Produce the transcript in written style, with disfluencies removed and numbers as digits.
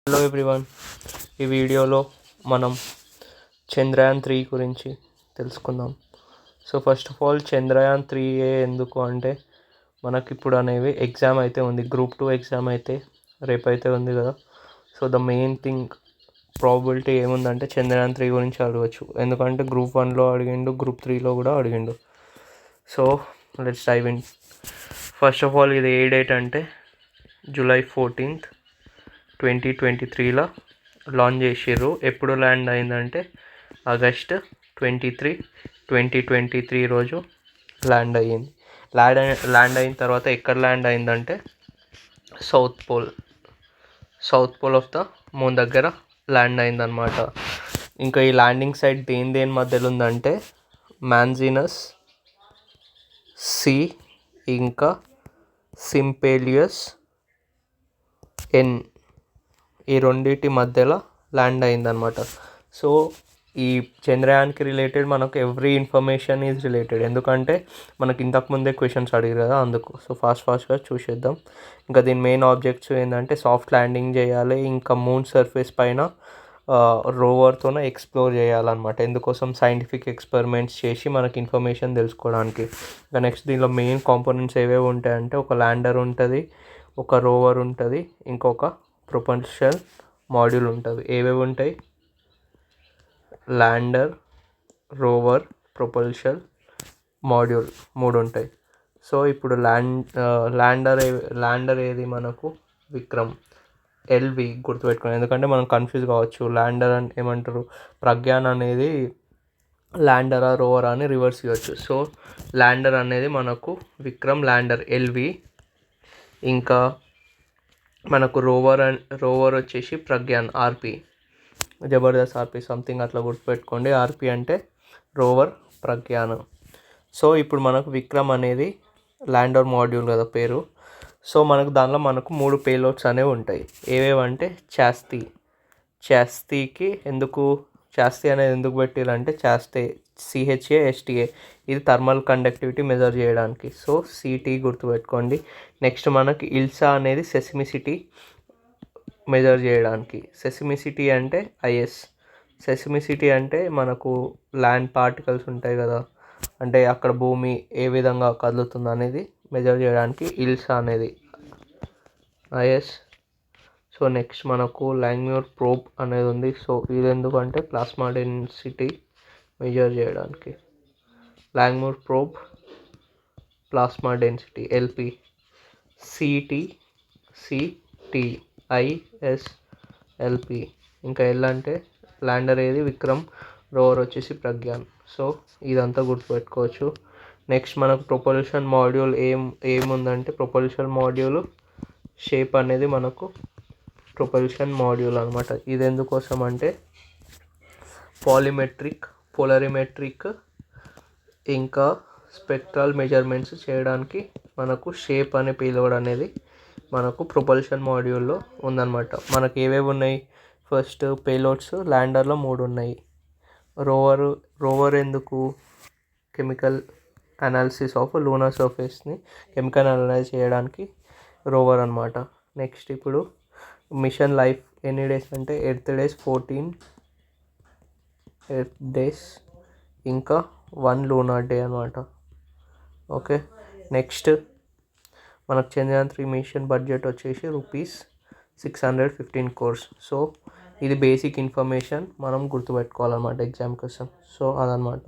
Hello everyone, ఈ వీడియోలో మనం చంద్రయాన్ 3 గురించి తెలుసుకుందాం. So first of all Chandrayaan 3 ఎందుకు అంటే మనకి ఇప్పుడు అనేవి ఎగ్జామ్ అయితే ఉంది. గ్రూప్ 2 ఎగ్జామ్ అయితే రేపైతే ఉంది కదా. So the main thing probability ఏముందంటే చంద్రయాన్ 3 గురించి అడగవచ్చు. ఎందుకంటే గ్రూప్ 1లో అడిగిండు, గ్రూప్ 3లో కూడా అడిగిండు. So let's dive in. First of all ఇది ఏ డేట్ అంటే July 14th 2023లో లాంచ్ చేసిర్రు. ఎప్పుడు ల్యాండ్ అయిందంటే August 23, 2023 రోజు ల్యాండ్ అయ్యింది. ల్యాండ్ అయిన తర్వాత ఎక్కడ ల్యాండ్ అయిందంటే south pole of the moon దగ్గర ల్యాండ్ అయిందనమాట. ఇంకా ఈ ల్యాండింగ్ సైట్ దేని మధ్యలో ఉందంటే మాంజినస్ సి ఇంకా సింపెలియస్ ఎన్, ఈ రెండింటి మధ్యలో ల్యాండ్ అయిందనమాట. సో ఈ చంద్రయాన్కి రిలేటెడ్ మనకు ఎవ్రీ ఇన్ఫర్మేషన్ ఈజ్ రిలేటెడ్, ఎందుకంటే మనకి ఇంతకుముందే క్వశ్చన్స్ అడిగారు కదా, అందుకు. సో ఫాస్ట్గా చూసేద్దాం. ఇంకా దీని మెయిన్ ఆబ్జెక్ట్స్ ఏంటంటే సాఫ్ట్ ల్యాండింగ్ చేయాలి, ఇంకా మూన్ సర్ఫేస్ పైన రోవర్తోనే ఎక్స్ప్లోర్ చేయాలన్నమాట. ఎందుకోసం సైంటిఫిక్ ఎక్స్పెరిమెంట్స్ చేసి మనకి ఇన్ఫర్మేషన్ తెలుసుకోవడానికి. ఇంకా నెక్స్ట్ దీనిలో మెయిన్ కాంపోనెంట్స్ ఏవేవి ఉంటాయంటే ఒక ల్యాండర్ ఉంటుంది, ఒక రోవర్ ఉంటుంది, ఇంకొక ప్రొపల్షన్ మాడ్యూల్ ఉంటుంది. ఏవేవి ఉంటాయి? ల్యాండర్, రోవర్, ప్రొపల్షన్ మాడ్యూల్ 3 ఉంటాయి. సో ఇప్పుడు ల్యాండర్ ఏది మనకు విక్రమ్ ఎల్వి గుర్తుపెట్టుకోండి, ఎందుకంటే మనం కన్ఫ్యూజ్ కావచ్చు. ల్యాండర్ అని ఏమంటారు, ప్రజ్ఞాన్ అనేది ల్యాండరా రోవరా అని రివర్స్ ఇవ్వచ్చు. సో ల్యాండర్ అనేది మనకు విక్రమ్ ల్యాండర్ ఎల్వి. ఇంకా మనకు రోవర్ వచ్చేసి ప్రజ్ఞాన్ ఆర్పి, జబర్దస్త్ ఆర్పి సంథింగ్ అట్లా గుర్తుపెట్టుకోండి. ఆర్పి అంటే రోవర్ ప్రజ్ఞాన్. సో ఇప్పుడు మనకు విక్రమ్ అనేది ల్యాండర్ మాడ్యూల్ కదా పేరు. సో దానిలో మనకు 3 పేలోడ్స్ అనేవి ఉంటాయి. ఏవేవంటే చాస్తీకి చాస్తీ అనేది ఎందుకు పెట్టారంటే CHASTA, ఇది థర్మల్ కండక్టివిటీ మెజర్ చేయడానికి. సో CT గుర్తుపెట్టుకోండి. నెక్స్ట్ మనకి ఇల్సా అనేది సెస్మిసిటీ మెజర్ చేయడానికి. సెస్మిసిటీ అంటే IS. సెస్మిసిటీ అంటే మనకు ల్యాండ్ పార్టికల్స్ ఉంటాయి కదా, అంటే అక్కడ భూమి ఏ విధంగా కదులుతుంది అనేది మెజర్ చేయడానికి ఇల్సా అనేది IS. సో నెక్స్ట్ మనకు లాంగ్మ్యూర్ ప్రోబ్ అనేది ఉంది. సో ఇది ఎందుకంటే ప్లాస్మా డెన్సిటీ మెజర్ చేయడానికి. Langmuir probe plasma density LP. CT IS LP. ఇంకా L అంటే ల్యాండర్ ఏది విక్రమ్, రోవర్ వచ్చేసి ప్రజ్ఞాన్. సో ఇదంతా గుర్తుపెట్టుకోవచ్చు. నెక్స్ట్ మనకు ప్రొపల్షన్ మాడ్యూల్ ఏముందంటే ప్రొపల్షన్ మాడ్యూల్ షేప్ అనేది మనకు ప్రొపల్షన్ మాడ్యూల్ అనమాట. ఇది ఎందుకోసం అంటే పోలరిమెట్రిక్ ఇంకా స్పెక్ట్రల్ మెజర్మెంట్స్ చేయడానికి మనకు షేప్ అనే పేలోడ్ అనేది మనకు ప్రొపల్షన్ మాడ్యూల్లో ఉందన్నమాట. మనకు ఏవేవి ఉన్నాయి? ఫస్ట్ పేలోడ్స్ ల్యాండర్లో 3 ఉన్నాయి. రోవర్ ఎందుకు? కెమికల్ అనాలిసిస్ ఆఫ్ లూనర్ సర్ఫేస్ని కెమికల్ అనలైజ్ చేయడానికి రోవర్ అనమాట. నెక్స్ట్ ఇప్పుడు మిషన్ లైఫ్ ఎన్ని డేస్ అంటే ఎర్త్ డేస్ 14 ఎర్త్ డేస్ ఇంకా 1 లూనార్ డే అనమాట. ఓకే, నెక్స్ట్ మనకు చంద్రయాన్ 3 మిషన్ బడ్జెట్ వచ్చేసి ₹615 crores. సో ఇది బేసిక్ ఇన్ఫర్మేషన్ మనం గుర్తుపెట్టుకోవాలన్నమాట ఎగ్జామ్ కోసం. సో అదనమాట.